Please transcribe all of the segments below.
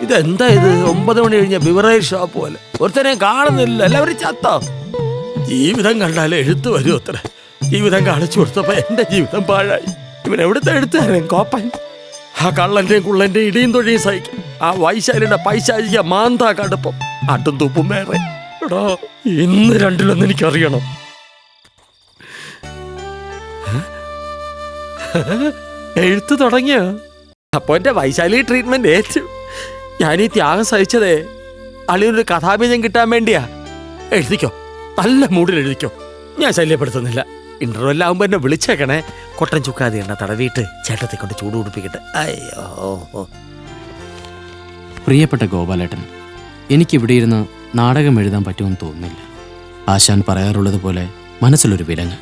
ഇതെന്താ ഇത്? 9 മണി കഴിഞ്ഞ ബിവറേജ് ഷോപ്പ് പോലെ. ഒരുത്തനെ കാണുന്നില്ല, എല്ലാവരും ചത്തോ? ജീവിതം കണ്ടാലേ എഴുത്ത് വരും അത്ര. ജീവിതം കാണിച്ചു കൊടുത്തപ്പോ എന്റെ ജീവിതം പാഴായി. ഇവൻ എവിടുത്തെ എഴുത്തുകാരൻ കോപ്പൻ? ആ കള്ളന്റെയും കുള്ളന്റെയും ഇടിയും തൊഴിയും സഹിക്കും. ആ വൈശാലിയുടെ പൈശാചിക മാന്താ കടുപ്പം, ആട്ടും തൂപ്പും വേറെ. എടാ, ഇന്ന് രണ്ടിലൊന്നും എനിക്കറിയണം. എഴുത്ത് തുടങ്ങിയോ? അപ്പൊ എന്റെ വൈശാലി ട്രീറ്റ്മെന്റ് ഏറ്റു. ഞാൻ ഈ ത്യാഗം സഹിച്ചതേ അളിയൊരു കഥാബീജം കിട്ടാൻ വേണ്ടിയാ. എഴുതിക്കോ, നല്ല മൂഡിൽ എഴുതിക്കോ. ഞാൻ ശല്യപ്പെടുത്തുന്നില്ല. ഇന്റർവെൽ ആവുമ്പോ എന്നെ വിളിച്ചേക്കണേ. കൊട്ടൻ ചുക്കാതി എണ്ണ തടവിയിട്ട് ചേട്ടത്തെ കൊണ്ട് ചൂട് കുടിപ്പിക്കട്ടെ. അയ്യോ. പ്രിയപ്പെട്ട ഗോപാലേട്ടൻ, എനിക്കിവിടെ ഇരുന്ന് നാടകം എഴുതാൻ പറ്റുമെന്ന് തോന്നുന്നില്ല. ആശാൻ പറയാറുള്ളത് പോലെ മനസ്സിലൊരു വിലങ്ങ്,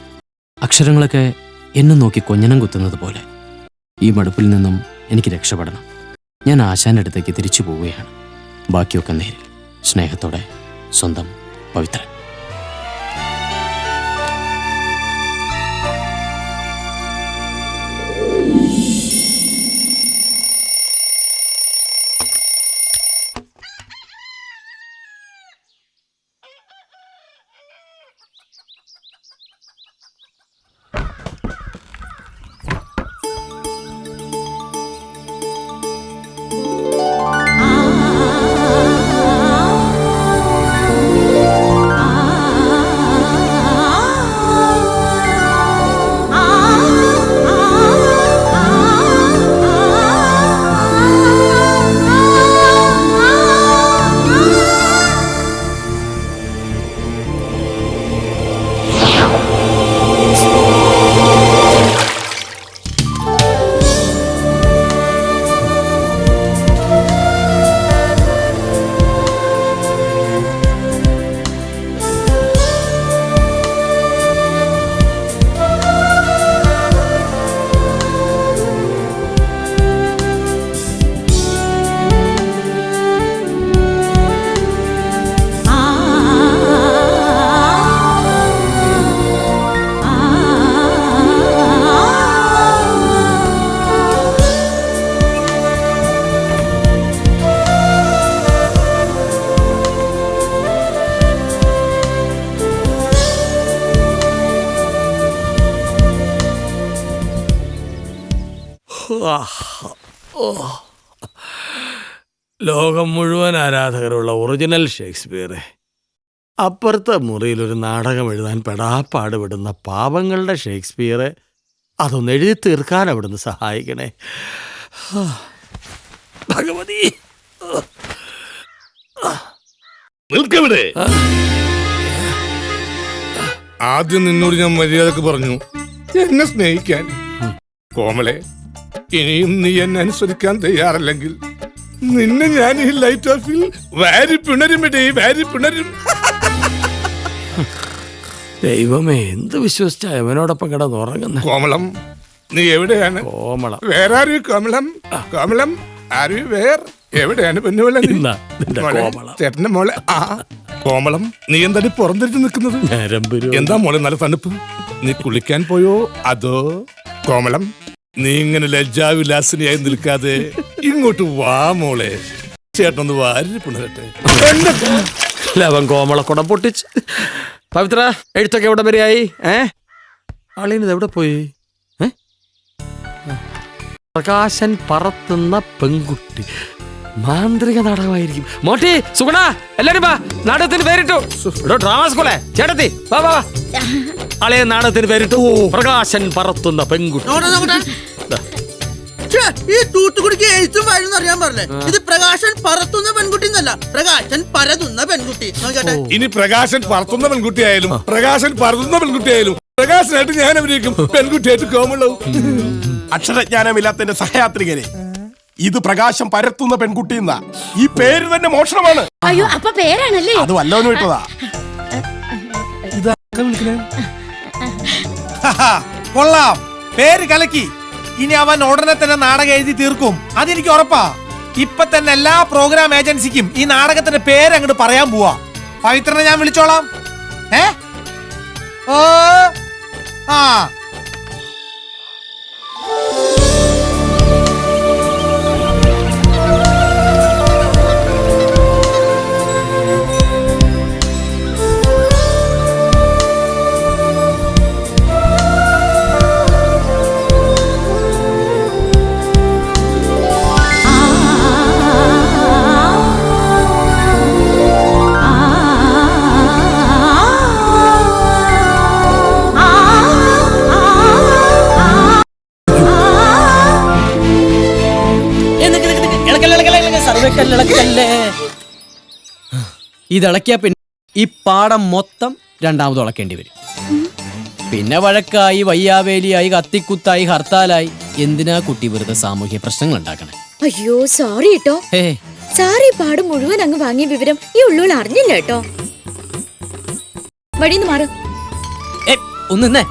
അക്ഷരങ്ങളൊക്കെ എന്നെ നോക്കി കൊഞ്ഞനം കുത്തുന്നത് പോലെ. ഈ മടുപ്പിൽ നിന്നും എനിക്ക് രക്ഷപ്പെടണം. ഞാൻ ആശാന്റെ അടുത്തേക്ക് തിരിച്ചു പോവുകയാണ്. ബാക്കിയൊക്കെ നേരിൽ. സ്നേഹത്തോടെ, സ്വന്തം പവിത്രൻ. ലോകം മുഴുവൻ ആരാധകരുള്ള ഒറിജിനൽ ഷേക്സ്പിയറെ, അപ്പുറത്തെ മുറിയിലൊരു നാടകം എഴുതാൻ പെടാപ്പാടുപെടുന്ന പാവങ്ങളുടെ ഷേക്സ്പിയറെ അതൊന്ന് എഴുതി തീർക്കാൻ അവിടുന്ന് സഹായിക്കണേ ഭഗവതി. നിൽക്കവിടെ. ആദ്യം നിന്നോട് ഞാൻ മര്യാദക്ക് പറഞ്ഞു എന്നെ സ്നേഹിക്കാൻ. കോമളെ, ഇനിയും നീ എന്നെ അനുസരിക്കാൻ തയ്യാറല്ലെങ്കിൽ നിന്നെ ഞാൻ ഈ ലൈറ്റ് ഓഫിൽ വാരി പിണരും. ദൈവമേ, എന്ത് വിശ്വസിച്ചാ അവനോടൊപ്പം കിടന്നുറങ്ങുന്ന? കോമളം, നീ എവിടെയാണ്? കോമളം, വേറെ ആര്? കോമളം, കോമളം, ആര്? എവിടെയാണ് പെണ്ണുവെള്ള? ചേട്ടന്റെ മോളെ. ആ കോമളം, നീ എന്താ പുറംതിരിച്ച് നിൽക്കുന്നത്? എന്താ മോളെ നല്ല തണുപ്പ്? നീ കുളിക്കാൻ പോയോ അതോ? കോമളം, നീ ഇങ്ങനെ ലജ്ജാവിലാസിനിയായി നിൽക്കാതെ ഇങ്ങോട്ട് വാ മോളെ. ചേട്ടനൊന്ന് വാരി പിണരട്ടെ. ലവൻ കോമളക്കുടം പൊട്ടിച്ച്. പവിത്ര, എഴുത്തൊക്കെ എവിടെ വരെയായി? ആളിനിത് എവിടെ പോയി? പ്രകാശൻ പറത്തുന്ന പെൺകുട്ടി മാന്ത്രിക നാടകമായിരിക്കും. മോട്ടി, സുഗുണ, എല്ലാരും വാ, നാടകത്തിന് പേരിട്ടു. ഡ്രാമ സ്കൂളെ ചേട്ടത്തി, വാ വാ. ആളെ നാടകത്തിന് പേരിട്ടു പ്രകാശൻ പറത്തുന്ന പെൺകുട്ടി. ഈ തൂത്തുകുടിക്ക് എഴുത്തും വാഴും അറിയാൻ പറഞ്ഞേ. ഇത് പ്രകാശൻ പറത്തുന്ന പെൺകുട്ടി എന്നല്ല, പ്രകാശൻ പരതുന്ന പെൺകുട്ടി. ഇനി പ്രകാശൻ പറത്തുന്ന പെൺകുട്ടിയായാലും പ്രകാശൻ പരതുന്ന പെൺകുട്ടിയായാലും പ്രകാശനായിട്ട് ഞാൻ അഭിനയിക്കും, പെൺകുട്ടിയായിട്ട് കോമളവും. അക്ഷരജ്ഞാനമില്ലാത്തതിന്റെ സഹയാത്രികരെ, ഇത് പ്രകാശം പരത്തുന്ന പെൺകുട്ടി എന്നാ. ഈ പേര് തന്നെ മോഷണമാണ്. അയ്യോ, അപ്പൊ പേരാണല്ലേ? അത് വല്ലോന്ന് വിട്ടതാ. കൊള്ളാം, പേര് കലക്കി. ഇനി അവൻ ഉടനെ തന്നെ നാടകം എഴുതി തീർക്കും, അതെനിക്ക് ഉറപ്പാ. ഇപ്പൊ തന്നെ എല്ലാ പ്രോഗ്രാം ഏജൻസിക്കും ഈ നാടകത്തിന്റെ പേര് അങ്ങോട്ട് പറയാൻ പോവാ. പവിത്രനെ ഞാൻ വിളിച്ചോളാം. ഓ ആ കല്ലിളക്കല്ലേ. ഇതിളക്കിയ പിന്നെ ഈ പാടം മൊത്തം രണ്ടാമത് ഉളക്കേണ്ടി വരും. പിന്നെ വഴക്കായി, വയ്യാവേലിയായി, കത്തിക്കുത്തായി, ഹർത്താലായി. എന്തിനാ കുട്ടി വെറുതെ സാമൂഹ്യ പ്രശ്നങ്ങൾ ഉണ്ടാക്കണേ? അയ്യോ സോറി കേട്ടോ. ഏ സാറി പാട് മുഴുവൻ അങ്ങ് വാങ്ങിയ വിവരം ഈ ഉള്ളൂൾ അറിഞ്ഞില്ല കേട്ടോ. വഴിന്ന് മാറും. ഒന്നേ.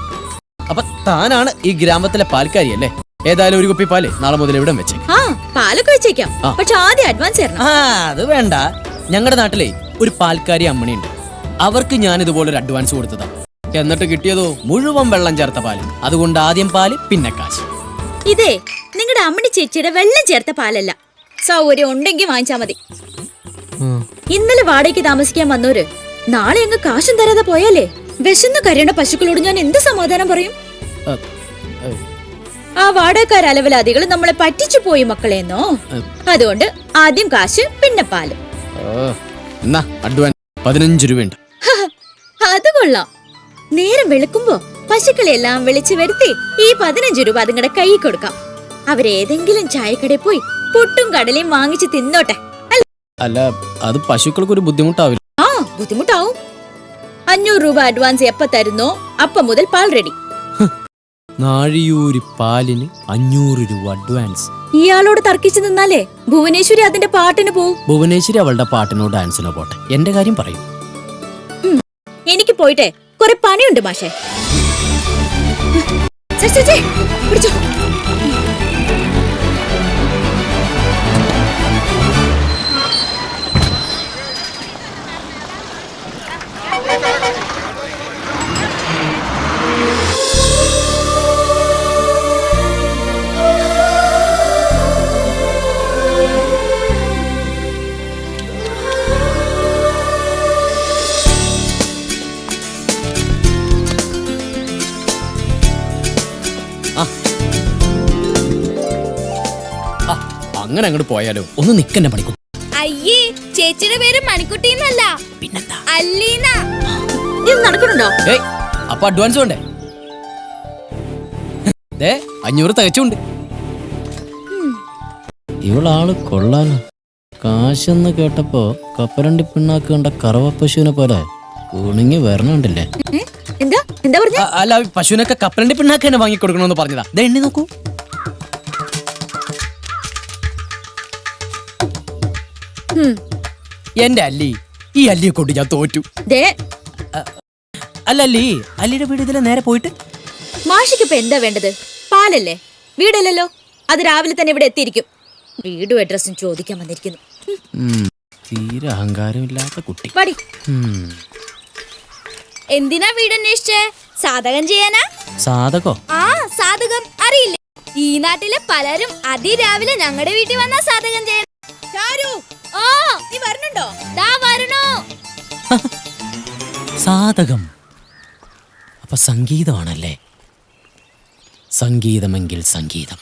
അപ്പൊ താനാണ് ഈ ഗ്രാമത്തിലെ പാൽക്കാരി അല്ലേ? ഏതായാലും ഒരു കുപ്പി പാല് നാളെ മുതൽ ഇവിടെ വെച്ചേ. ആ പാലൊക്കെ വെച്ചേക്കാം. പക്ഷെ ആദ്യം അഡ്വാൻസ് തരണം. അത് വേണ്ട. ഞങ്ങളുടെ നാട്ടിലെ ഒരു പാൽക്കാരി അമ്മണിയുണ്ട്. അവർക്ക് ഞാൻ ഇതുപോലൊരു അഡ്വാൻസ് കൊടുത്തതാ. എന്നിട്ട് കിട്ടിയതോ മുഴുവൻ വെള്ളം ചേർത്ത പാല്. അതുകൊണ്ട് ആദ്യം പാല് പിന്നെ കാശ്. ഇതേ നിങ്ങളുടെ അമ്മണി ചേച്ചിയുടെ വെള്ളം ചേർത്ത പാലല്ല. സൗകര്യം ഉണ്ടെങ്കിൽ വാങ്ങിച്ചാ മതി. ഇന്നലെ വാടകയ്ക്ക് താമസിക്കാൻ വന്നോര് നാളെ അങ്ങ് കാശും തരാതെ പോയാലേ വിശന്ന് കരയണ പശുക്കളോട് ഞാൻ എന്ത് സമാധാനം പറയും? ആ വാടകക്കാർ അലവലാദികൾ നമ്മളെ പറ്റിച്ചു പോയി മക്കളെന്നോ. അതുകൊണ്ട് ആദ്യം കാശ് പിന്നെ പാല്. അഡ്വാൻസ് 15 രൂപയുണ്ട്. അത് കൊള്ളാം. നേരം വെളുക്കുമ്പോ പശുക്കളെല്ലാം വിളിച്ചു വരുത്തി ഈ 15 രൂപ അതുങ്ങളുടെ കൈ കൊടുക്കാം. അവരേതെങ്കിലും ചായക്കടയിൽ പോയി പുട്ടും കടലയും വാങ്ങിച്ച് തിന്നോട്ടെ. അല്ല, അത് പശുക്കൾക്ക് ഒരു ബുദ്ധിമുട്ടാവില്ല. ആ ബുദ്ധിമുട്ടാവും. 500 രൂപ അഡ്വാൻസ് എപ്പ തരുന്നോ അപ്പ മുതൽ പാൽ റെഡി. നാഴിയൂരി പാലിന് 500 രൂപ അഡ്വാൻസ്. ഇയാളോട് തർക്കിച്ചു നിന്നാലേ ഭുവനേശ്വരി അതിന്റെ പാട്ടിന് പോവും. ഭുവനേശ്വരി അവളുടെ പാട്ടിനോ ഡാൻസിനോ പോട്ടെ, എന്റെ കാര്യം പറയും. എനിക്ക് പോയിട്ടെ കുറെ പണിയുണ്ട് മാഷേ. പിടിച്ചോ. അങ്ങനെ അങ്ങോട്ട് പോയാലോ? ഒന്ന് നിക്കന്നെ പണിക്കും. അയ്യേ, ചേച്ചിയുടെ പേര് മണിക്കുട്ടി എന്നല്ല, പിന്നെന്താ? അല്ലീന. ഇത് നടക്കണുണ്ടോ? അപ്പൊ അഡ്വാൻസ് വേണ്ടേ? 500 തികച്ചുണ്ട്. ഇവളാള് കൊള്ളാലോ. കാശെന്ന് കേട്ടപ്പോ കപ്പലണ്ടി പിണ്ണാക്ക് കണ്ട കറവ പശുവിനെ പോലെ കുണുങ്ങി വരണുണ്ടല്ലേ. എന്താ എന്താ പറഞ്ഞ? അല്ല, പശുവിനൊക്കെ കപ്പലണ്ടി പിണ്ണാക്ക് തന്നെ വാങ്ങി കൊടുക്കണമെന്ന് പറഞ്ഞതാ. എണ്ണി നോക്കൂ. എന്റെ അല്ലി, ഈ അല്ലിയെ കൊണ്ട് ഞാൻ തോറ്റു. അല്ലല്ലി, അല്ലിയുടെ വീട് ഇതിലെ നേരെ പോയിട്ട്. മാഷിക്ക് ഇപ്പൊ എന്താ വേണ്ടത്? പാലല്ലേ? വീടല്ലല്ലോ. അത് രാവിലെ തന്നെ ഇവിടെ എത്തിയിരിക്കും. വീടും അഡ്രസ്സും ചോദിക്കാൻ വന്നിരിക്കുന്നു. തീരെ അഹങ്കാരമില്ലാത്ത കുട്ടി. എന്തിനാ വീട് അന്വേഷിച്ചേ? സാധകം ചെയ്യാനാ? സാധകോ? ആ സാധകം അറിയില്ലേ? ഈ നാട്ടിലെ പലരും അതിരാവിലെ ഞങ്ങളുടെ വീട്ടിൽ വന്നാ സാധകം ചെയ്യാൻ. നീ വരണുണ്ടോ? ദാ വരണോ. സാധകം. അപ്പൊ സംഗീതമാണല്ലേ? സംഗീതമെങ്കിൽ സംഗീതം.